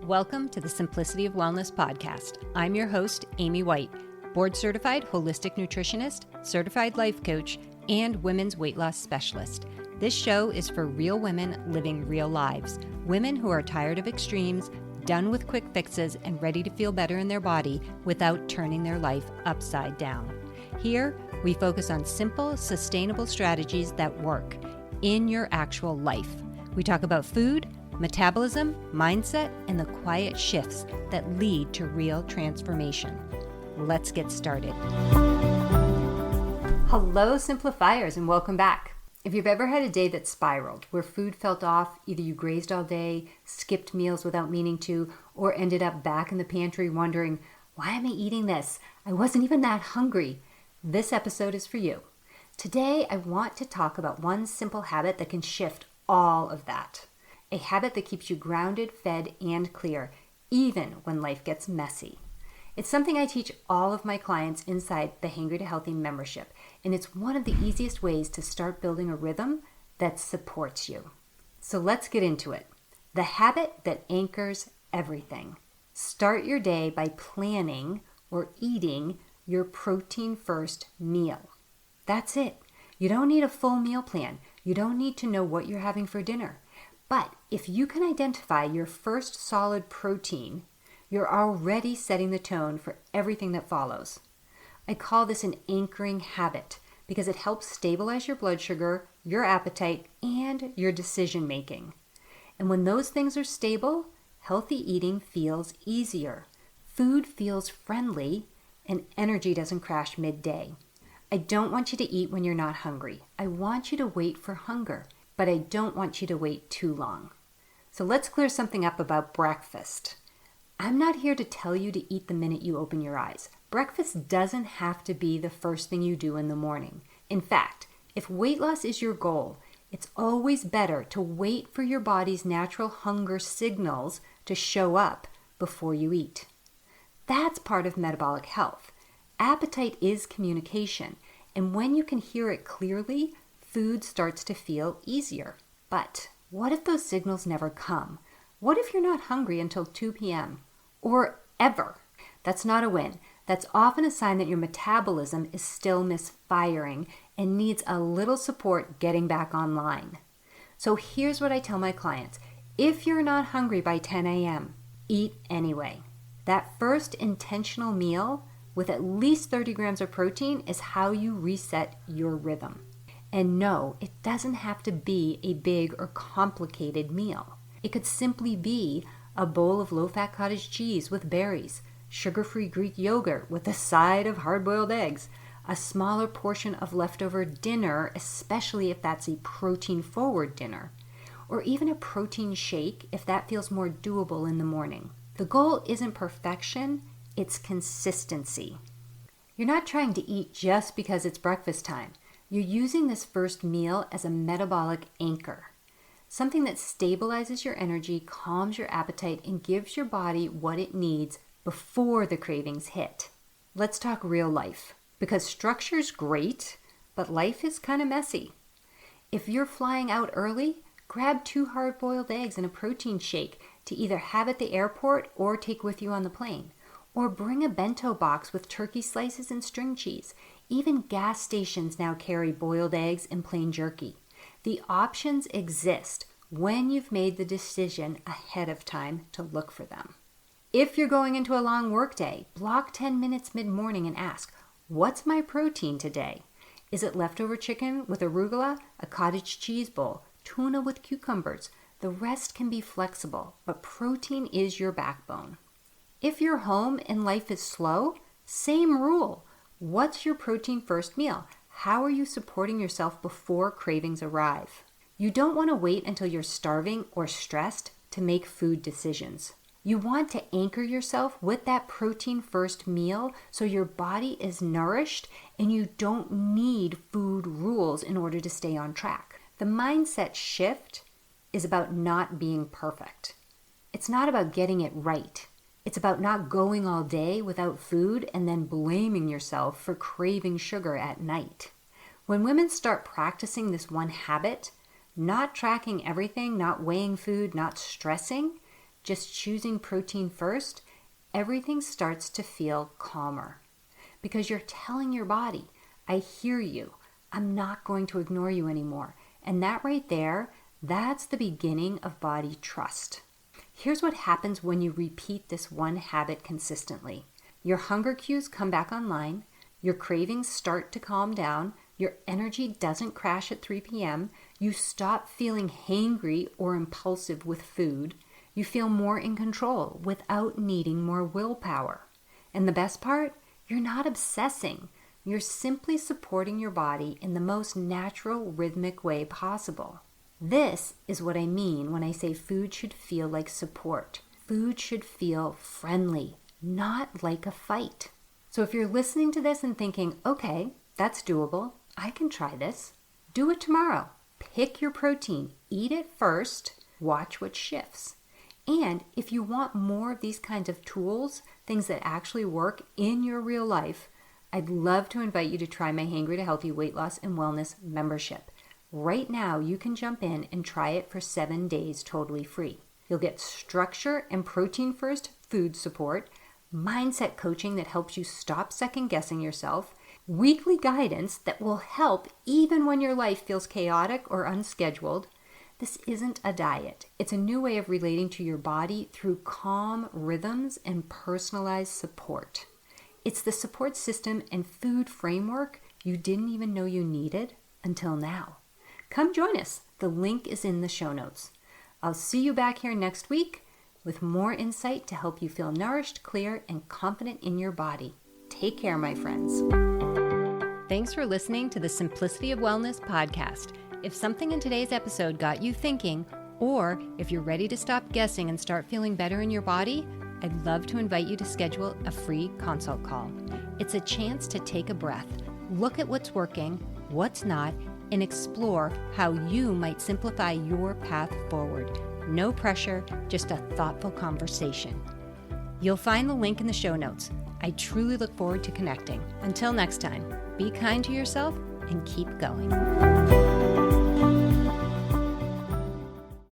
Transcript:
Welcome to the Simplicity of Wellness podcast. I'm your host, Amy White, board-certified holistic nutritionist, certified life coach, and women's weight loss specialist. This show is for real women living real lives, women who are tired of extremes, done with quick fixes, and ready to feel better in their body without turning their life upside down. Here, we focus on simple, sustainable strategies that work in your actual life. We talk about food, metabolism, mindset, and the quiet shifts that lead to real transformation. Let's get started. Hello, Simplifiers, and welcome back. If you've ever had a day that spiraled, where food felt off, either you grazed all day, skipped meals without meaning to, or ended up back in the pantry wondering, why am I eating this? I wasn't even that hungry. This episode is for you. Today, I want to talk about one simple habit that can shift all of that. A habit that keeps you grounded, fed, and clear, even when life gets messy. It's something I teach all of my clients inside the Hangry to Healthy membership, and it's one of the easiest ways to start building a rhythm that supports you. So let's get into it. The habit that anchors everything. Start your day by planning or eating your protein-first meal. That's it. You don't need a full meal plan. You don't need to know what you're having for dinner. But if you can identify your first solid protein, you're already setting the tone for everything that follows. I call this an anchoring habit because it helps stabilize your blood sugar, your appetite, and your decision making. And when those things are stable, healthy eating feels easier. Food feels friendly, and energy doesn't crash midday. I don't want you to eat when you're not hungry. I want you to wait for hunger. But I don't want you to wait too long. So let's clear something up about breakfast. I'm not here to tell you to eat the minute you open your eyes. Breakfast doesn't have to be the first thing you do in the morning. In fact, if weight loss is your goal, it's always better to wait for your body's natural hunger signals to show up before you eat. That's part of metabolic health. Appetite is communication, and when you can hear it clearly, food starts to feel easier. But what if those signals never come? What if you're not hungry until 2 p.m. or ever? That's not a win. That's often a sign that your metabolism is still misfiring and needs a little support getting back online. So here's what I tell my clients. If you're not hungry by 10 a.m., eat anyway. That first intentional meal with at least 30 grams of protein is how you reset your rhythm. And no, it doesn't have to be a big or complicated meal. It could simply be a bowl of low-fat cottage cheese with berries, sugar-free Greek yogurt with a side of hard-boiled eggs, a smaller portion of leftover dinner, especially if that's a protein-forward dinner, or even a protein shake if that feels more doable in the morning. The goal isn't perfection, it's consistency. You're not trying to eat just because it's breakfast time. You're using this first meal as a metabolic anchor, something that stabilizes your energy, calms your appetite, and gives your body what it needs before the cravings hit. Let's talk real life, because structure's great, but life is kind of messy. If you're flying out early, grab 2 hard-boiled eggs and a protein shake to either have at the airport or take with you on the plane. Or bring a bento box with turkey slices and string cheese. Even gas stations now carry boiled eggs and plain jerky. The options exist when you've made the decision ahead of time to look for them. If you're going into a long workday, block 10 minutes mid-morning and ask, what's my protein today? Is it leftover chicken with arugula, a cottage cheese bowl, tuna with cucumbers? The rest can be flexible, but protein is your backbone. If you're home and life is slow, same rule. What's your protein first meal? How are you supporting yourself before cravings arrive? You don't want to wait until you're starving or stressed to make food decisions. You want to anchor yourself with that protein first meal so your body is nourished and you don't need food rules in order to stay on track. The mindset shift is about not being perfect. It's not about getting it right. It's about not going all day without food and then blaming yourself for craving sugar at night. When women start practicing this one habit, not tracking everything, not weighing food, not stressing, just choosing protein first, everything starts to feel calmer. Because you're telling your body, I hear you. I'm not going to ignore you anymore. And that right there, that's the beginning of body trust. Here's what happens when you repeat this one habit consistently. Your hunger cues come back online. Your cravings start to calm down. Your energy doesn't crash at 3 p.m. You stop feeling hangry or impulsive with food. You feel more in control without needing more willpower. And the best part? You're not obsessing. You're simply supporting your body in the most natural, rhythmic way possible. This is what I mean when I say food should feel like support. Food should feel friendly, not like a fight. So if you're listening to this and thinking, okay, that's doable, I can try this, do it tomorrow. Pick your protein, eat it first, watch what shifts. And if you want more of these kinds of tools, things that actually work in your real life, I'd love to invite you to try my Hangry to Healthy Weight Loss and Wellness membership. Right now, you can jump in and try it for 7 days totally free. You'll get structure and protein-first food support, mindset coaching that helps you stop second-guessing yourself, weekly guidance that will help even when your life feels chaotic or unscheduled. This isn't a diet. It's a new way of relating to your body through calm rhythms and personalized support. It's the support system and food framework you didn't even know you needed until now. Come join us. The link is in the show notes. I'll see you back here next week with more insight to help you feel nourished, clear, and confident in your body. Take care, my friends. Thanks for listening to the Simplicity of Wellness podcast. If something in today's episode got you thinking, or if you're ready to stop guessing and start feeling better in your body, I'd love to invite you to schedule a free consult call. It's a chance to take a breath, look at what's working, what's not, and explore how you might simplify your path forward. No pressure, just a thoughtful conversation. You'll find the link in the show notes. I truly look forward to connecting. Until next time, be kind to yourself and keep going.